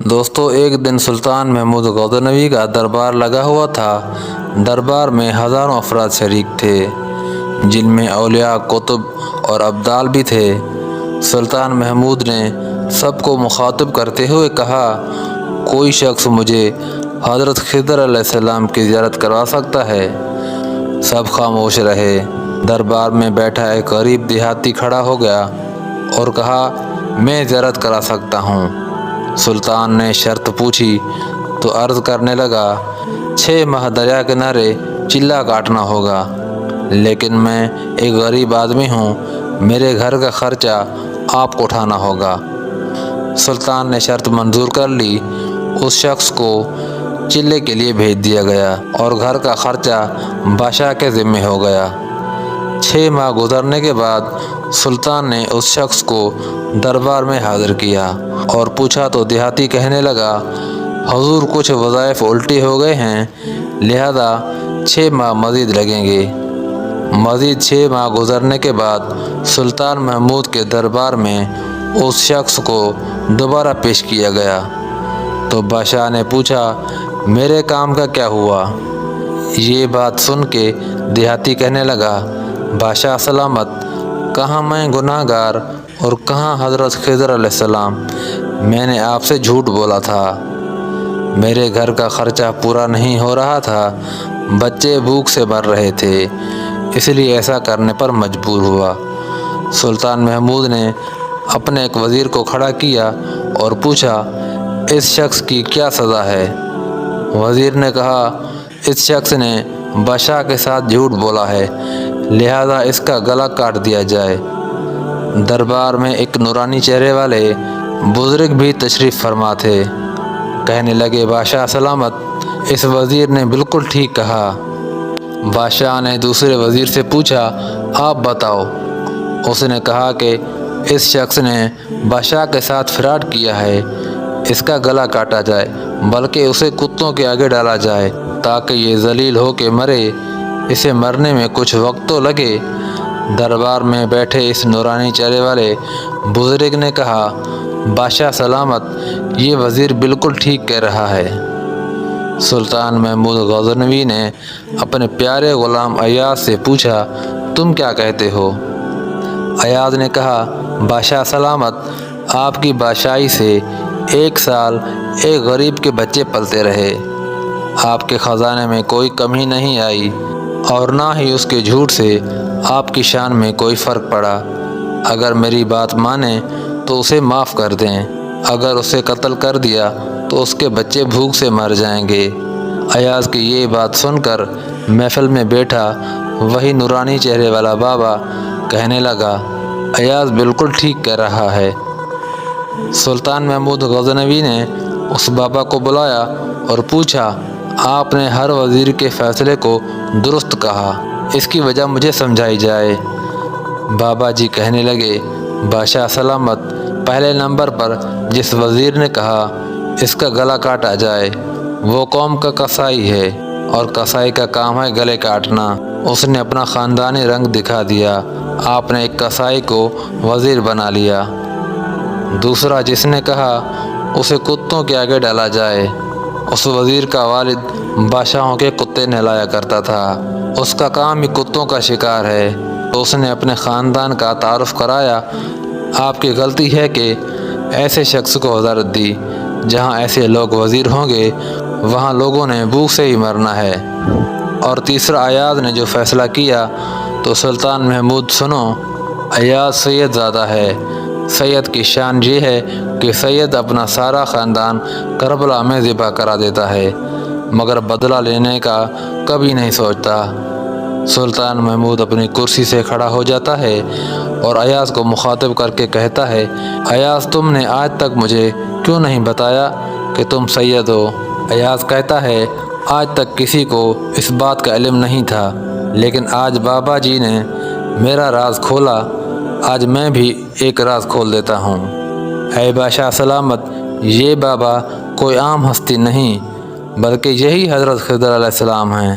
دوستو، ایک دن سلطان محمود غزنوی کا دربار لگا ہوا تھا۔ دربار میں ہزاروں افراد شریک تھے، جن میں اولیاء، کتب اور ابدال بھی تھے۔ سلطان محمود نے سب کو مخاطب کرتے ہوئے کہا، کوئی شخص مجھے حضرت خضر علیہ السلام کی زیارت کروا سکتا ہے؟ سب خاموش رہے۔ دربار میں بیٹھا ایک غریب دیہاتی کھڑا ہو گیا اور کہا، میں زیارت کرا سکتا ہوں۔ سلطان نے شرط پوچھی تو عرض کرنے لگا، 6 ماہ دریا کنارے چلہ کاٹنا ہوگا، لیکن میں ایک غریب آدمی ہوں، میرے گھر کا خرچہ آپ کو اٹھانا ہوگا۔ سلطان نے شرط منظور کر لی۔ اس شخص کو چلے کے لیے بھیج دیا گیا اور گھر کا خرچہ بادشاہ کے ذمہ ہو گیا۔ 6 ماہ گزرنے کے بعد سلطان نے اس شخص کو دربار میں حاضر کیا اور پوچھا تو دیہاتی کہنے لگا، حضور کچھ وظائف الٹے ہو گئے ہیں، لہذا 6 ماہ مزید لگیں گے۔ مزید 6 ماہ گزرنے کے بعد سلطان محمود کے دربار میں اس شخص کو دوبارہ پیش کیا گیا تو بادشاہ نے پوچھا، میرے کام کا کیا ہوا؟ یہ بات سن کے دیہاتی کہنے لگا، بادشاہ سلامت، کہاں میں گناہ گار اور کہاں حضرت خضر علیہ السلام، میں نے آپ سے جھوٹ بولا تھا، میرے گھر کا خرچہ پورا نہیں ہو رہا تھا، بچے بھوک سے مر رہے تھے، اس لیے ایسا کرنے پر مجبور ہوا۔ سلطان محمود نے اپنے ایک وزیر کو کھڑا کیا اور پوچھا، اس شخص کی کیا سزا ہے؟ وزیر نے کہا، اس شخص نے بادشاہ کے ساتھ جھوٹ بولا ہے، لہذا اس کا گلا کاٹ دیا جائے۔ دربار میں ایک نورانی چہرے والے بزرگ بھی تشریف فرما تھے۔ کہنے لگے، بادشاہ سلامت، اس وزیر نے بالکل ٹھیک کہا۔ بادشاہ نے دوسرے وزیر سے پوچھا، آپ بتاؤ۔ اس نے کہا کہ اس شخص نے بادشاہ کے ساتھ فراڈ کیا ہے، اس کا گلا کاٹا جائے، بلکہ اسے کتوں کے آگے ڈالا جائے تاکہ یہ ذلیل ہو کے مرے، اسے مرنے میں کچھ وقت تو لگے۔ دربار میں بیٹھے اس نورانی چہرے والے بزرگ نے کہا، بادشاہ سلامت، یہ وزیر بالکل ٹھیک کہہ رہا ہے۔ سلطان محمود غزنوی نے اپنے پیارے غلام ایاز سے پوچھا، تم کیا کہتے ہو؟ ایاز نے کہا، بادشاہ سلامت، آپ کی بادشاہی سے 1 سال ایک غریب کے بچے پلتے رہے، آپ کے خزانے میں کوئی کمی نہیں آئی اور نہ ہی اس کے جھوٹ سے آپ کی شان میں کوئی فرق پڑا۔ اگر میری بات مانیں تو اسے معاف کر دیں، اگر اسے قتل کر دیا تو اس کے بچے بھوک سے مر جائیں گے۔ ایاز کی یہ بات سن کر محفل میں بیٹھا وہی نورانی چہرے والا بابا کہنے لگا، ایاز بالکل ٹھیک کہہ رہا ہے۔ سلطان محمود غزنوی نے اس بابا کو بلایا اور پوچھا، آپ نے ہر وزیر کے فیصلے کو درست کہا، اس کی وجہ مجھے سمجھائی جائے۔ بابا جی کہنے لگے، بادشاہ سلامت، پہلے نمبر پر جس وزیر نے کہا اس کا گلا کاٹا جائے، وہ قوم کا قصائی ہے اور قصائی کا کام ہے گلے کاٹنا۔ اس نے اپنا خاندانی رنگ دکھا دیا، آپ نے ایک قصائی کو وزیر بنا لیا۔ دوسرا جس نے کہا اسے کتوں کے آگے ڈالا جائے، اس وزیر کا والد بادشاہوں کے کتے نہلایا کرتا تھا، اس کا کام ہی کتوں کا شکار ہے، تو اس نے اپنے خاندان کا تعارف کرایا۔ آپ کی غلطی ہے کہ ایسے شخص کو وزارت دی، جہاں ایسے لوگ وزیر ہوں گے وہاں لوگوں نے بھوک سے ہی مرنا ہے۔ اور تیسرا ایاز نے جو فیصلہ کیا تو سلطان محمود سنو، ایاز سید زادہ ہے، سید کی شان یہ ہے کہ سید اپنا سارا خاندان کربلا میں ذبح کرا دیتا ہے، مگر بدلہ لینے کا کبھی نہیں سوچتا۔ سلطان محمود اپنی کرسی سے کھڑا ہو جاتا ہے اور ایاز کو مخاطب کر کے کہتا ہے، ایاز، تم نے آج تک مجھے کیوں نہیں بتایا کہ تم سید ہو؟ ایاز کہتا ہے، آج تک کسی کو اس بات کا علم نہیں تھا، لیکن آج بابا جی نے میرا راز کھولا، آج میں بھی ایک راز کھول دیتا ہوں۔ اے بادشاہ سلامت، یہ بابا کوئی عام ہستی نہیں، بلکہ یہی حضرت خضر علیہ السلام ہیں۔